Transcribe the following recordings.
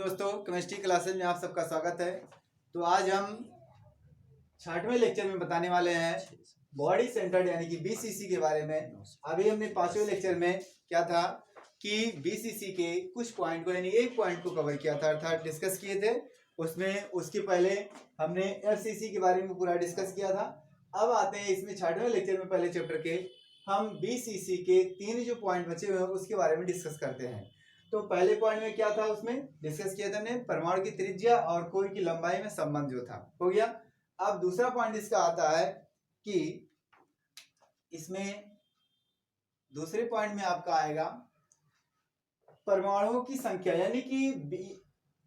दोस्तों, chemistry classes में आप सबका स्वागत है। तो आज हम 6वें लेक्चर में बताने वाले हैं बॉडी सेंटर्ड यानी कि बीसीसी के बारे में। अभी हमने 5वें लेक्चर में क्या था कि बीसीसी के कुछ पॉइंट को यानी एक पॉइंट को कवर किया था, अर्थात डिस्कस किए थे। उसमें उसके पहले हमने एफसीसी के बारे में पूरा डिस्कस किया था। अब आते हैं इसमें 6वें लेक्चर में पहले चैप्टर के हम बीसीसी के 3 जो पॉइंट बचे हुए हैं उसके बारे में डिस्कस करते हैं। तो पहले पॉइंट में क्या था, उसमें डिस्कस किया था हमने परमाणु की त्रिज्या और कोण की लंबाई में संबंध जो था, हो गया। अब दूसरा पॉइंट इसका आता है कि इसमें दूसरे पॉइंट में आपका आएगा परमाणुओं की संख्या, यानी कि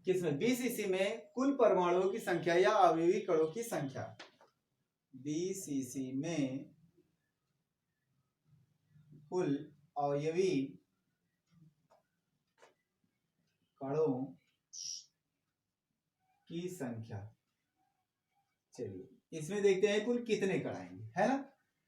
किसमें बीसीसी में कुल परमाणुओं की संख्या या अवयवी कणों की संख्या। बीसीसी में कुल अवयवी कणों की संख्या। चलिए इसमें देखते हैं कुल कितने कण आएंगे, है ना।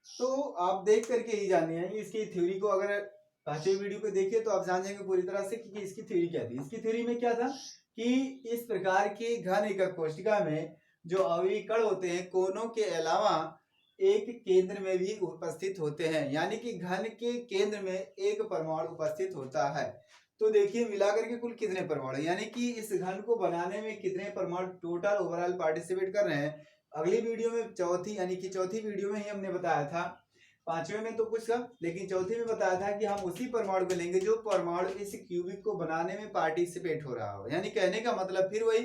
तो आप देख करके ही जानिए इसकी थ्योरी को। अगर पांचवी वीडियो को देखिए तो आप जान जाएंगे पूरी तरह से कि इसकी थ्योरी क्या थी। इसकी थ्योरी में क्या था कि इस प्रकार की घन एकक कोशिका में जो अवयवी कण होते हैं कोनों के अलावा एक केंद्र में भी उपस्थित होते हैं, यानी कि घन के केंद्र में एक परमाणु उपस्थित होता है। तो देखिए मिलाकर के कुल कितने परमाणु, यानी कि इस घन को बनाने में कितने परमाणु टोटल ओवरऑल पार्टिसिपेट कर रहे हैं। अगली वीडियो में चौथी वीडियो में ही हमने बताया था, पांचवें में तो कुछ था लेकिन चौथी में बताया था कि हम उसी परमाणु को लेंगे जो परमाणु इस क्यूबिक को बनाने में पार्टिसिपेट हो रहा हो। यानी कहने का मतलब फिर वही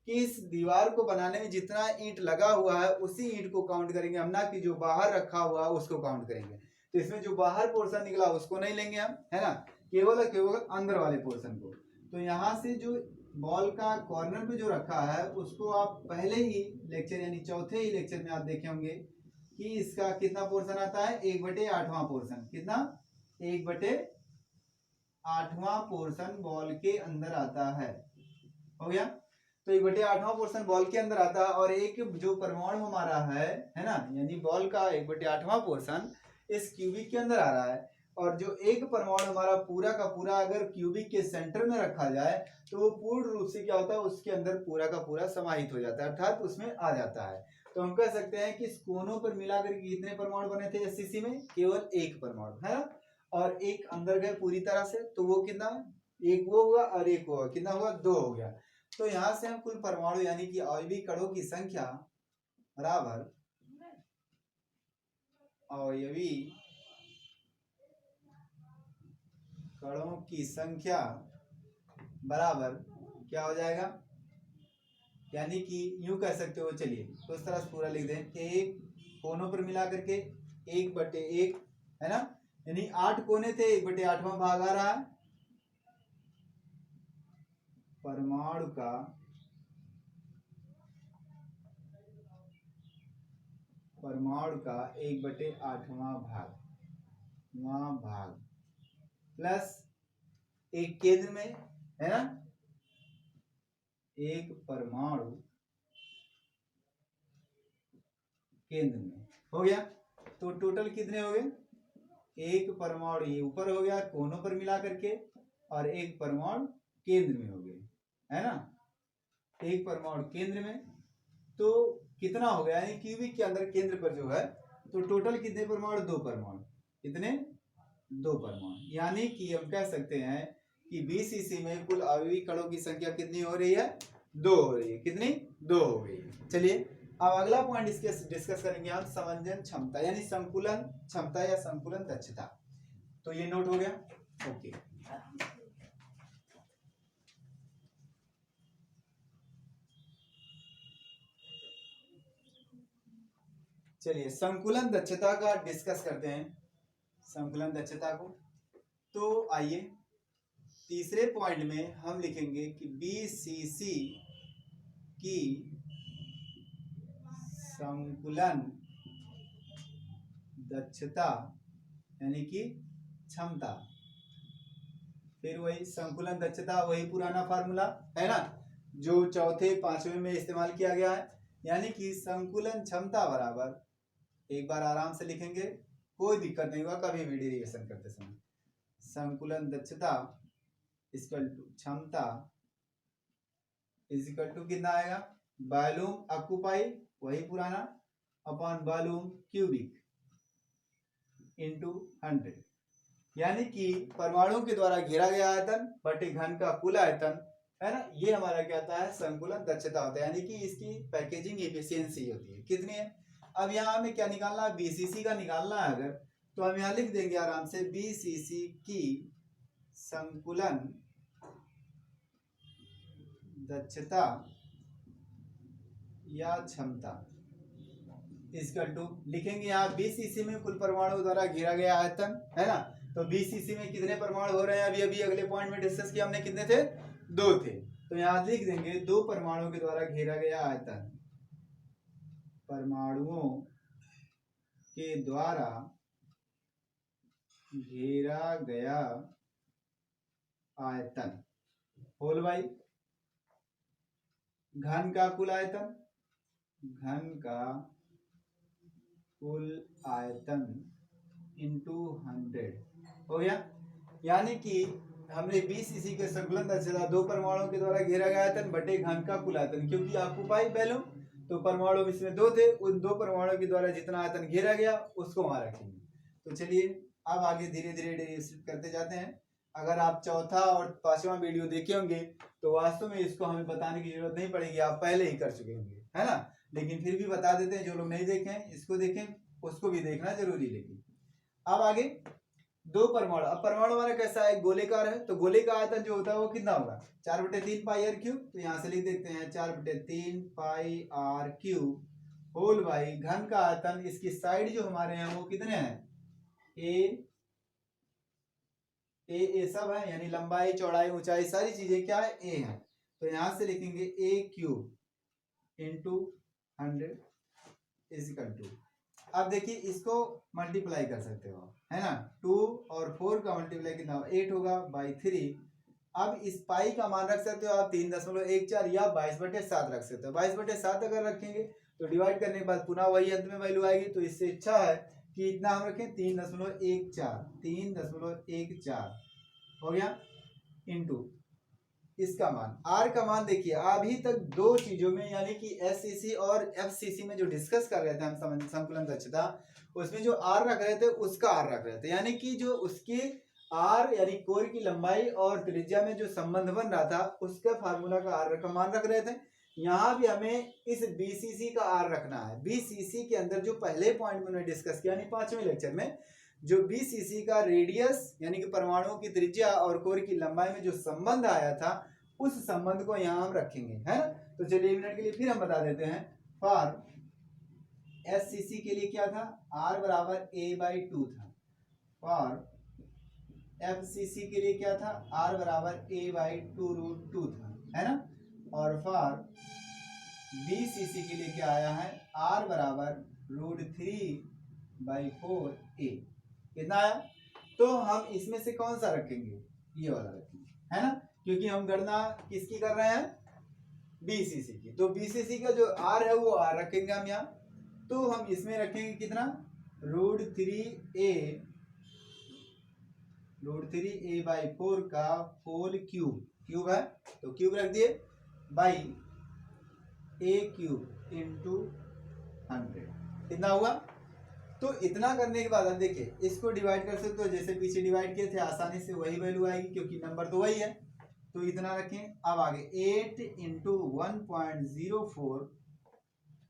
कि इस दीवार को बनाने में जितना ईंट लगा हुआ है उसी ईंट को काउंट करेंगे हम, ना कि जो बाहर रखा हुआ है उसको काउंट करेंगे। तो इसमें जो बाहर पोर्शन निकला उसको नहीं लेंगे हम, है ना, केवल अंदर वाले पोर्शन को। तो यहाँ से जो बॉल का कॉर्नर पे जो रखा है उसको आप पहले ही लेक्चर यानी चौथे ही लेक्चर में आप देखे होंगे कि इसका कितना पोर्शन आता है, 1/8वां पोर्शन। कितना? 1/8वां पोर्शन बॉल के अंदर आता है, हो गया। तो 1/8वां पोर्शन बॉल के अंदर आता है और एक जो परमाणु हमारा है ना, यानी बॉल का 1/8वां पोर्शन इस क्यूबिक के अंदर आ रहा है। और जो एक परमाणु हमारा पूरा का पूरा अगर क्यूबिक के सेंटर में रखा जाए तो वो पूर्ण रूप से क्या होता है, उसके अंदर पूरा का पूरा समाहित हो जाता है, अर्थात उसमें आ जाता है। तो हम कह सकते हैं कि इस कोनों पर मिलाकर के कितने परमाणु बने थे एससीसी में, केवल एक परमाणु, है ना। और एक अंदर गए पूरी तरह से, तो वो कितना, एक वो हुआ और एक वो, कितना हुआ, 2 हो गया। तो यहां से हम कुल परमाणु यानी कि अवयवी कणों की संख्या बराबर अवयवी कणों की संख्या बराबर क्या हो जाएगा, यानी कि यूं कह सकते हो। चलिए तो इस तरह से पूरा लिख दें, एक कोनों पर मिला करके 1/1, है ना, यानी 8 कोने थे, 1/8वां भाग आ रहा है परमाणु का परमाणु का 1/8वां भाग प्लस एक केंद्र में, है ना, एक परमाणु केंद्र में, हो गया। तो टोटल कितने हो गए, एक परमाणु ये ऊपर हो गया कोनों पर मिला करके और एक परमाणु केंद्र में हो गए, है ना, एक परमाणु केंद्र में। तो कितना हो गया, यानी क्यूबिक के अंदर केंद्र पर जो है, तो टोटल कितने परमाणु, 2 परमाणु। कितने, 2 परमाणु। यानी कि हम कह सकते हैं कि बीसीसी में कुल अवयवी कणों की संख्या कितनी हो रही है, 2 हो रही है। कितनी, 2 हो गई। चलिए अब अगला पॉइंट इसके डिस्कस करेंगे हम, समंजन क्षमता यानी संकुलन क्षमता या संकुलन दक्षता। तो ये नोट हो गया, ओके। चलिए संकुलन दक्षता का डिस्कस करते हैं, संकुलन दक्षता को। तो आइए तीसरे पॉइंट में हम लिखेंगे कि बीसीसी की संकुलन दक्षता यानी कि क्षमता। फिर वही संकुलन दक्षता, वही पुराना फार्मूला है ना जो चौथे पांचवें में इस्तेमाल किया गया है, यानी कि संकुलन क्षमता बराबर, एक बार आराम से लिखेंगे कोई दिक्कत नहीं होगा कभी भी डेरिवेशन करते समय, संकुलन दक्षता इक्वल टू क्षमता इज इक्वल टू कितना आएगा, वॉल्यूम ऑक्यूपाई वही पुराना अपॉन वॉल्यूम क्यूबिक इंटू 100, यानी कि परमाणु के द्वारा घेरा गया आयतन बटे घन का कुल आयतन, है ना, ये हमारा क्या होता है, संकुलन दक्षता होता है, यानी कि इसकी पैकेजिंग एफिशिएंसी होती है। कितनी है, अब यहाँ हमें क्या निकालना है, बीसीसी का निकालना है। अगर तो हम यहाँ लिख देंगे आराम से, बीसीसी की संकुलन दक्षता या क्षमता इसका टू लिखेंगे यहाँ, बीसीसी में कुल परमाणु द्वारा घेरा गया आयतन, है ना, तो बीसीसी में कितने परमाणु हो रहे हैं, अभी अभी अगले पॉइंट में डिस्कस किया हमने, कितने थे, 2 थे, तो यहाँ लिख देंगे 2 परमाणु के द्वारा घेरा गया आयतन, परमाणुओं के द्वारा घेरा गया आयतन होल बाई घन का कुल आयतन, घन का कुल आयतन इंटू 100 हो गया। यानी कि हमने 20 इसी के संकुलन दक्षता 2 परमाणुओं के द्वारा घेरा गया आयतन बटे घन का कुल आयतन, क्योंकि ऑक्यूपाई वॉल्यूम तो परमाणु इसमें 2 थे, उन 2 परमाणुओं के द्वारा जितना आयतन घेरा गया उसको वहां रखेंगे। तो चलिए अब आगे धीरे धीरे डेरिवेशन करते जाते हैं। अगर आप चौथा और 5वां वीडियो देखे होंगे तो वास्तव में इसको हमें बताने की जरूरत नहीं पड़ेगी, आप पहले ही कर चुके होंगे, है ना, लेकिन फिर भी बता देते हैं, जो लोग नहीं देखे हैं इसको देखें, उसको भी देखना जरूरी। लेकिन अब आगे 2 परमाणु, अब परमाणु हमारा कैसा है, गोलेकार है, तो गोले का आयतन जो होता है वो कितना होगा, 4/3 पाई आर क्यूब, तो यहाँ से लिख देते हैं 4/3 पाई आर क्यूब होल बाई घन का आयतन, इसकी साइड जो हमारे हैं वो कितने हैं, ए सब है, यानी लंबाई चौड़ाई ऊंचाई सारी चीजें क्या है, ए है, तो यहां से लिखेंगे a cube into 100 is equal to, अब देखिए इसको मल्टीप्लाई कर सकते हो, है ना, 2 और 4 का मल्टीप्लाई कितना होगा, 8 होगा बाई 3। अब इस पाई का मान रख सकते हो आप 3.14 या 22/7 रख सकते हो। 22/7 अगर रखेंगे तो डिवाइड करने के बाद पुनः वही अंत में वैल्यू आएगी, तो इससे अच्छा है कि इतना हम रखें 3.14 हो गया इंटू इसका मान, आर का मान देखिए अभी तक 2 चीजों में, यानी कि एससीसी और एफसीसी में जो डिस्कस कर रहे थे हम संकुलन दक्षता, उसमें जो आर रख रहे थे उसका आर रख रहे थे, यानी कि जो उसके आर यानी कोर की लंबाई और त्रिज्या में जो संबंध बन रहा था उसका फार्मूला का आर का मान रख रहे थे। यहाँ भी हमें इस बीसीसी का आर रखना है। बीसीसी के अंदर जो पहले पॉइंट में उन्होंने डिस्कस किया, यानी 5वें लेक्चर में, जो बीसीसी का रेडियस यानी कि परमाणुओं की त्रिज्या और कोर की लंबाई में जो संबंध आया था उस संबंध को यहाँ हम रखेंगे, है ना। तो चलिए 1 मिनट के लिए फिर हम बता देते हैं, फॉर एससीसी के लिए क्या था, आर बराबर a/2 था, फॉर एफसीसी के लिए क्या था, आर बराबर a/2√2 था, है ना, और फॉर बीसीसी के लिए क्या आया है, आर बराबर √3/4a, कितना आया। तो हम इसमें से कौन सा रखेंगे, ये वाला रखेंगे, है ना, क्योंकि हम गणना किसकी कर रहे हैं, बीसीसी की, तो बीसीसी का जो आर है वो आर रखेंगे हम यहाँ, तो हम इसमें रखेंगे कितना, √3a/4 का होल क्यूब है, तो क्यूब रख दिए बाई a क्यूब इंटू 100, कितना हुआ। तो इतना करने के बाद अब देखिए इसको डिवाइड कर सकते हो, जैसे पीछे डिवाइड किए थे आसानी से वही वैल्यू आएगी, क्योंकि नंबर तो वही है, तो इतना रखें। अब आगे 8 इंटू 1.04,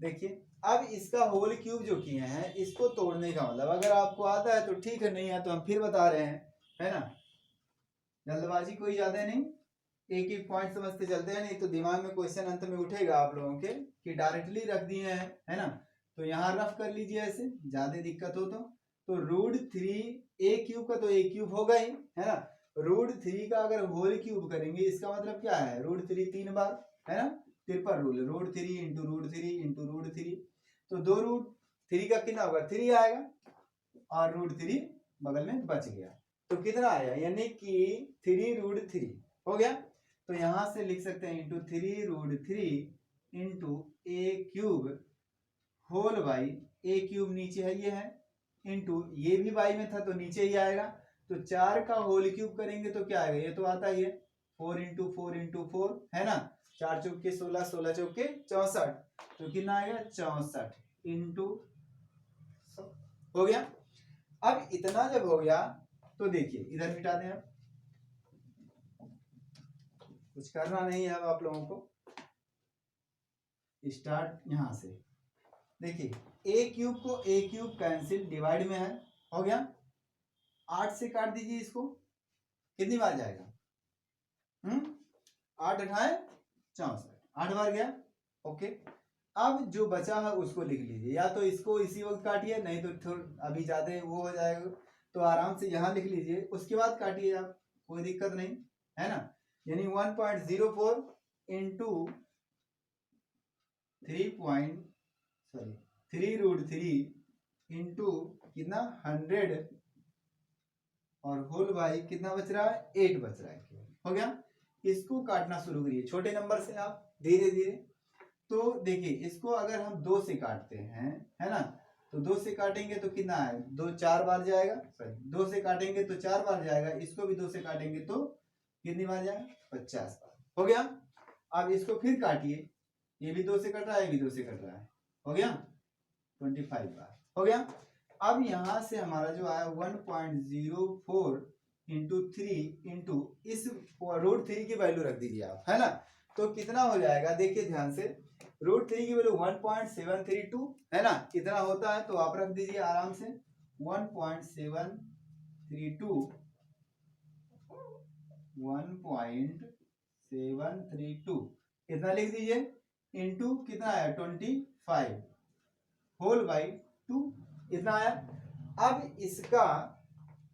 देखिए अब इसका होल क्यूब जो किए हैं इसको तोड़ने का मतलब, अगर आपको आता है तो ठीक है, नहीं है तो हम फिर बता रहे हैं, है ना, जल्दबाजी कोई ज्यादा नहीं, एक एक पॉइंट समझते चलते हैं, नहीं तो दिमाग में क्वेश्चन अंत में उठेगा आप लोगों के कि डायरेक्टली रख दिए हैं, है ना, तो यहाँ रफ कर लीजिए ऐसे, ज्यादा दिक्कत हो तो √3a³ का तो a क्यूब होगा ही, है ना, √3 का अगर होल क्यूब करेंगे इसका मतलब क्या है, √3 3 बार, है ना, ट्रिपल रूल, √3 इंटू √3 तो 2√3 का कितना होगा, 3 आएगा, और √3 बगल में बच गया, तो कितना आया, यानी कि 3√3 हो गया। तो यहां से लिख सकते हैं into 3√3 into a³ whole by a³ नीचे है, ये है, इंटू ये भी बाई में था तो नीचे ही आएगा, तो 4 का होल क्यूब करेंगे तो क्या आएगा, ये तो आता ही है, 4 इंटू 4 इंटू 4, है ना, 4 चौके 16, 16 चौके 64, तो कितना आएगा 64 इंटू हो गया। अब इतना जब हो गया तो देखिए इधर मिटा दें, अब कुछ करना नहीं है। अब आप लोगों को स्टार्ट यहां से देखिए, ए क्यूब को ए क्यूब कैंसिल, डिवाइड में है, हो गया। 8 से काट दीजिए इसको, कितनी बार जाएगा? 8 अठाए 64, 8 बार गया। ओके, अब जो बचा है उसको लिख लीजिए, या तो इसको इसी वक्त काटिए, नहीं तो थोड़ा अभी ज्यादा वो हो जाएगा, तो आराम से यहाँ लिख लीजिए, उसके बाद काटिए आप, कोई दिक्कत नहीं है ना। यानी 1.04 इंटू 3√3 इंटू कितना 100 और होल बाई कितना बच रहा है 8 बच रहा है, हो गया। इसको काटना शुरू करिए छोटे नंबर से आप धीरे धीरे। तो देखिए इसको अगर हम 2 से काटते हैं, है ना, तो 2 से काटेंगे तो कितना है 2 4 बार जाएगा, सॉरी 2 से काटेंगे तो 4 बार जाएगा, इसको भी 2 से काटेंगे तो कितनी बार जाएगा 50 बार, हो गया। अब इसको फिर काटिए, ये भी 2 से कट रहा है, ये भी 2 से कट रहा है, हो गया 25 बार, हो गया। अब यहां से हमारा जो आया 1.04 इंटू 3 इंटू इस √3 की वैल्यू रख दीजिए आप, है ना, तो कितना हो जाएगा देखिए ध्यान से, √3 की वैल्यू 1.732 है ना, कितना होता है तो आप रख दीजिए आराम से 1.732 कितना लिख दीजिए इंटू कितना आया 25 होल बाई 2, इतना आया। अब इसका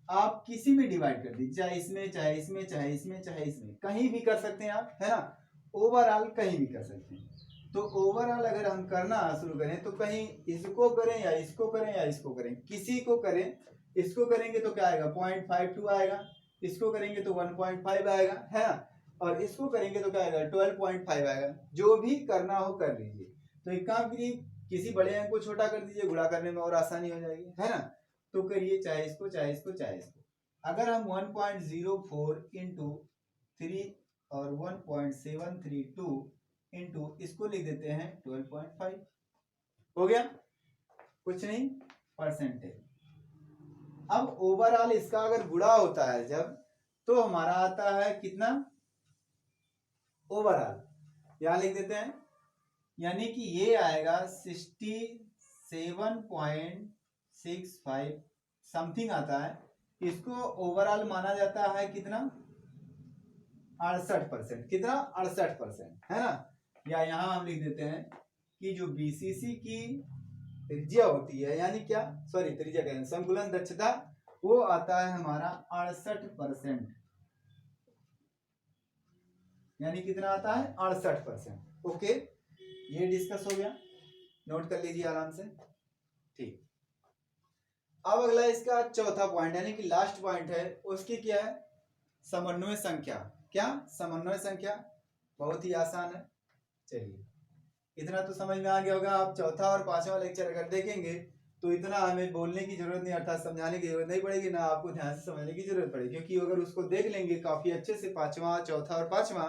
आप किसी में डिवाइड कर दीजिए, चाहे इसमें चाहे इसमें चाहे इसमें चाहे इसमें, कहीं भी कर सकते हैं आप, है ना, ओवरऑल कहीं भी कर सकते हैं। तो ओवरऑल अगर हम करना शुरू करें तो कहीं इसको करें या इसको करें या इसको करें, किसी को करें, इसको करेंगे तो क्या आएगा 0.52 आएगा, इसको करेंगे तो 1.5 आएगा, है ना, और इसको करेंगे तो क्या आएगा 12.5 आएगा। जो भी करना हो कर लीजिए। तो एक काम करिए, किसी बड़े अंक को छोटा कर दीजिए, गुणा करने में और आसानी हो जाएगी, है ना, तो करिए चाहे इसको चाहे इसको चाहे इसको। अगर हम 1.04 इंटू 3 और 1.732 इंटू इसको लिख देते हैं 12.5, हो गया, कुछ नहीं परसेंटेज। अब ओवरऑल इसका अगर गुणा होता है जब, तो हमारा आता है कितना ओवरऑल, यहां लिख देते हैं, यानी कि ये आएगा 67.65 समथिंग आता है। इसको ओवरऑल माना जाता है कितना 68%, कितना 68%, है ना। या यहां हम लिख देते हैं कि जो बीसीसी की त्रिज्या होती है, यानी क्या, सॉरी त्रिज्या कह रहे हैं, संकुलन दक्षता, वो आता है हमारा 68%, यानी कितना आता है 68%। ओके, ये डिस्कस हो गया, नोट कर लीजिए आराम से, ठीक। अब अगला इसका चौथा पॉइंट यानी कि लास्ट पॉइंट है, उसकी क्या है समन्वय संख्या। क्या समन्वय संख्या, बहुत ही आसान है। चलिए इतना तो समझ में आ गया होगा। आप चौथा और पांचवा लेक्चर अगर देखेंगे तो इतना हमें बोलने की जरूरत नहीं, अर्थात समझाने की जरूरत नहीं पड़ेगी, ना आपको ध्यान से समझने की जरूरत पड़ेगी, क्योंकि अगर उसको देख लेंगे काफी अच्छे से पांचवा चौथा और पांचवा,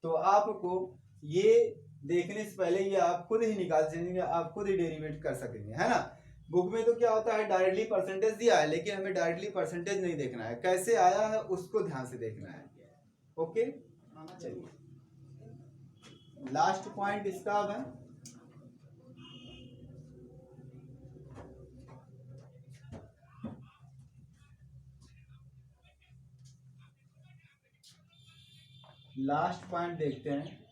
तो आपको ये देखने से पहले ये आप खुद ही निकाल सकेंगे, आप खुद ही डेरिवेट कर सकेंगे, है ना। बुक में तो क्या होता है डायरेक्टली परसेंटेज दिया है, लेकिन हमें डायरेक्टली परसेंटेज नहीं देखना है, कैसे आया है उसको ध्यान से देखना है। ओके, चलिए लास्ट पॉइंट इसका अब है लास्ट पॉइंट देखते हैं।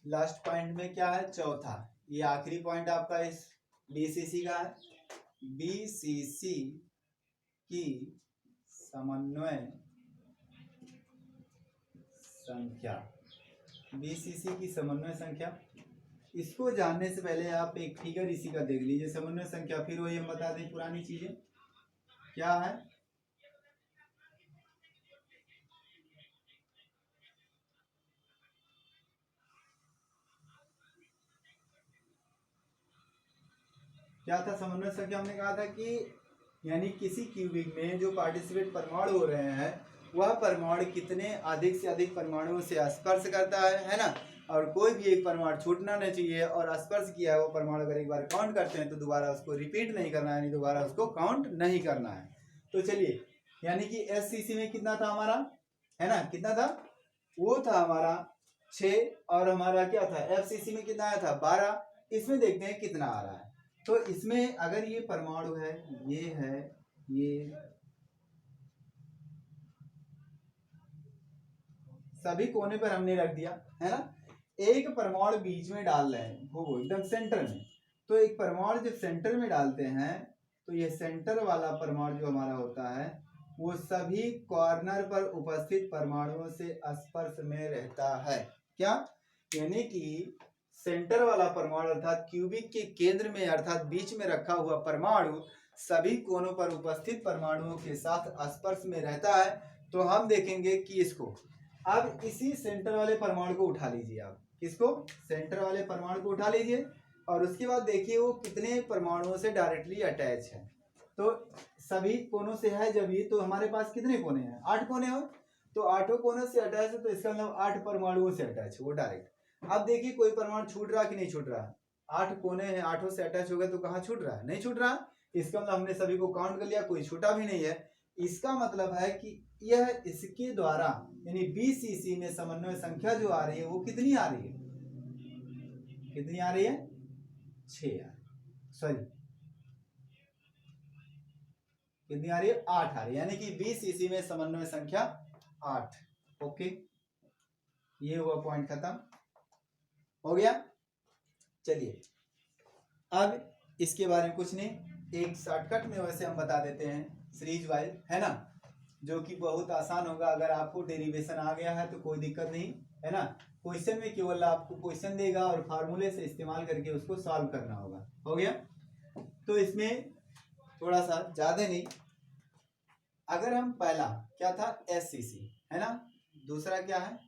लास्ट पॉइंट में क्या है चौथा, ये आखिरी पॉइंट आपका इस बीसीसी का है। बीसीसी की समन्वय संख्या, बीसीसी की समन्वय संख्या, इसको जानने से पहले आप एक फिगर इसी का देख लीजिए। समन्वय संख्या, फिर वही हम बता दें पुरानी चीजें क्या है। क्या था समन्वय संख्या? हमने कहा था कि यानी किसी क्यूबिक में जो पार्टिसिपेट परमाणु हो रहे हैं वह परमाणु कितने अधिक से अधिक परमाणुओं से स्पर्श करता है ना, और कोई भी एक परमाणु छूटना नहीं चाहिए, और स्पर्श किया है वो परमाणु अगर एक बार काउंट करते हैं तो दोबारा उसको रिपीट नहीं करना है, यानी दोबारा उसको काउंट नहीं करना है। तो चलिए, यानी कि एससीसी में कितना था हमारा, है ना, कितना था? वो था हमारा 6, और हमारा क्या था एफसीसी में कितना आया था 12। इसमें देखते हैं कितना आ रहा है। तो इसमें अगर ये परमाणु है, ये है, ये सभी कोने पर हमने रख दिया, है ना। एक परमाणु बीच में डाल रहे हैं, वो एकदम सेंटर में। तो एक परमाणु जब सेंटर में डालते हैं तो ये सेंटर वाला परमाणु जो हमारा होता है वो सभी कॉर्नर पर उपस्थित परमाणुओं से स्पर्श में रहता है। क्या? यानी कि सेंटर वाला परमाणु अर्थात क्यूबिक के केंद्र में अर्थात बीच में रखा हुआ परमाणु सभी कोनों पर उपस्थित परमाणुओं के साथ स्पर्श में रहता है। तो हम देखेंगे कि इसको, अब इसी सेंटर वाले परमाणु को उठा लीजिए आप, किसको? सेंटर वाले परमाणु को उठा लीजिए, और उसके बाद देखिए वो कितने परमाणुओं से डायरेक्टली अटैच है। तो सभी कोनों से है जब ये, तो हमारे पास कितने कोने हैं? 8 कोने हो, तो 8 कोनों से अटैच है, तो इसका मतलब 8 परमाणुओं से अटैच है वो डायरेक्ट। अब देखिए कोई परमाणु छूट रहा कि नहीं छूट रहा? 8 कोने हैं, 8 से अटैच हो गए, तो कहाँ छूट रहा है? नहीं छूट रहा। इसका मतलब हमने सभी को काउंट कर लिया, कोई छूटा भी नहीं है। इसका मतलब है कि यह इसके द्वारा यानी बीसीसी में समन्वय संख्या जो आ रही है वो कितनी आ रही है? कितनी आ रही है? 6 सॉरी कितनी आ रही है? 8 आ रही है, यानी कि बीसीसी में समन्वय संख्या 8। ओके, ये हुआ पॉइंट खत्म हो गया। चलिए अब इसके बारे में कुछ नहीं, एक शॉर्टकट में वैसे हम बता देते हैं सीरीज वाइज, है ना, जो कि बहुत आसान होगा। अगर आपको डेरिवेशन आ गया है तो कोई दिक्कत नहीं, है ना। क्वेश्चन में केवल आपको क्वेश्चन देगा और फार्मूले से इस्तेमाल करके उसको सॉल्व करना होगा। हो गया? तो इसमें थोड़ा सा ज्यादा नहीं, अगर हम पहला क्या था एससीसी, है ना, दूसरा क्या है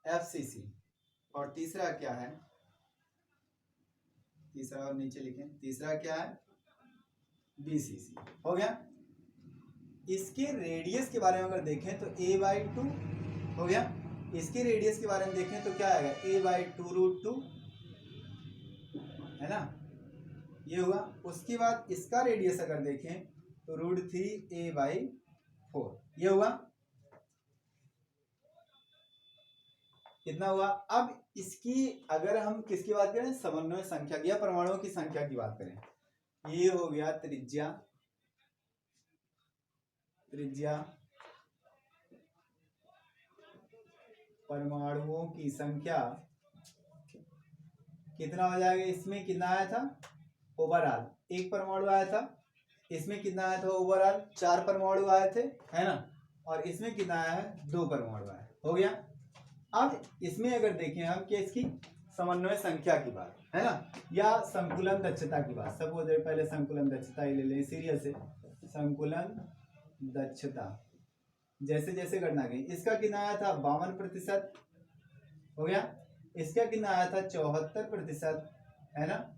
एफसीसी, और तीसरा क्या है, तीसरा और नीचे लिखें, तीसरा क्या है बीसीसी। हो गया? इसके रेडियस के बारे में अगर देखें तो a/2 हो गया। इसके रेडियस के बारे में देखें तो क्या आएगा a/2√2, है ना, ये हुआ। उसके बाद इसका रेडियस अगर देखें तो √3a/4, ये हुआ। कितना हुआ? अब इसकी अगर हम किसकी बात करें, समन्वय संख्या की या परमाणुओं की संख्या की बात करें, ये हो गया त्रिज्या, परमाणुओं की संख्या कितना हो जाएगा? इसमें कितना आया था ओवरऑल? एक परमाणु आया था। इसमें कितना आया था ओवरऑल? 4 परमाणु आए थे, है ना, और इसमें कितना आया है? 2 परमाणु आए। हो गया? अब इसमें अगर देखें हम कि इसकी समन्वय संख्या की बात, है ना, या संकुलन दक्षता की बात, सब पहले संकुलन दक्षता ही ले लें सीरियल से। संकुलन दक्षता जैसे जैसे गणना की, इसका कितना आया था 52%, हो गया। इसका कितना आया था 74%, है ना,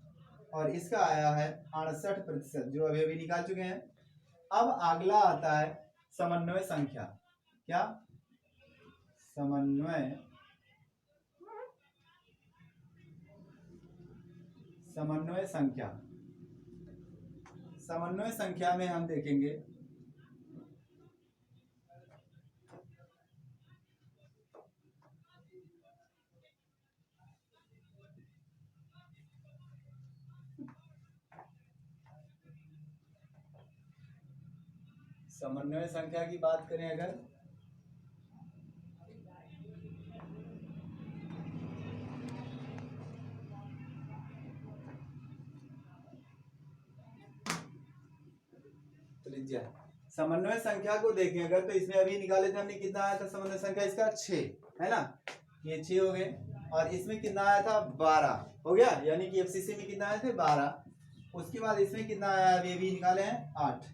और इसका आया है 68%, जो अभी अभी निकाल चुके हैं। अब अगला आता है समन्वय संख्या। क्या? समन्वय संख्या। समन्वय संख्या में हम देखेंगे समन्वय संख्या की बात करें अगर, त्रिज्या समन्वय संख्या को देखें अगर, तो इसमें अभी निकाले थे हमने, कितना आया था समन्वय संख्या इसका 6, है ना, ये 6 हो गए। और इसमें कितना आया था 12, हो गया, यानी कि एफसीसी में कितना आए थे 12। उसके बाद इसमें कितना आया अभी अभी निकाले हैं 8,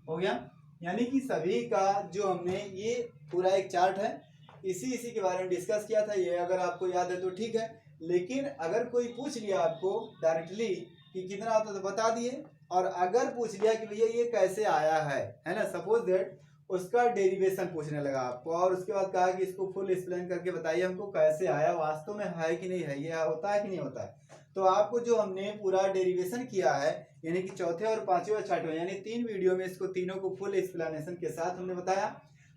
हो गया। यानी कि सभी का जो हमने ये पूरा एक चार्ट है, इसी के बारे में डिस्कस किया था। ये अगर आपको याद है तो ठीक है, लेकिन अगर कोई पूछ लिया आपको डायरेक्टली कि कितना होता है तो बता दिए, और अगर पूछ लिया कि भैया ये कैसे आया है ना, सपोज दैट उसका डेरिवेशन पूछने लगा आपको, और उसके बाद कहा कि इसको फुल एक्सप्लेन करके बताइए हमको कैसे आया, वास्तव में है कि नहीं है, ये होता है कि नहीं होता है। तो आपको जो हमने पूरा डेरिवेशन किया है, यानी कि चौथे और पांचवें और छठवें यानी 3 वीडियो में इसको तीनों को फुल एक्सप्लेनेशन के साथ हमने बताया।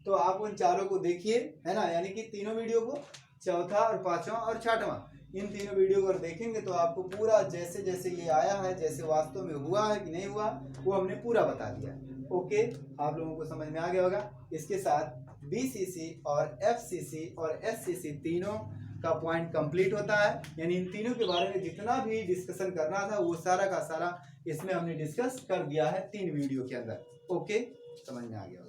तो आप उन चारों को देखिए, है ना, यानी कि तीनों वीडियो को, चौथा और पांचवा और छठवां, इन तीनों वीडियो को देखेंगे तो आपको पूरा जैसे जैसे ये आया है, जैसे वास्तव में हुआ है कि नहीं हुआ, वो हमने पूरा बता दिया। ओके, आप लोगों को समझ में आ गया होगा। इसके साथ बीसीसी और एफसीसी और एससीसी तीनों का पॉइंट कंप्लीट होता है, यानी इन तीनों के बारे में जितना भी डिस्कशन करना था वो सारा का सारा इसमें हमने डिस्कस कर दिया है 3 वीडियो के अंदर। ओके, समझ में आ गया।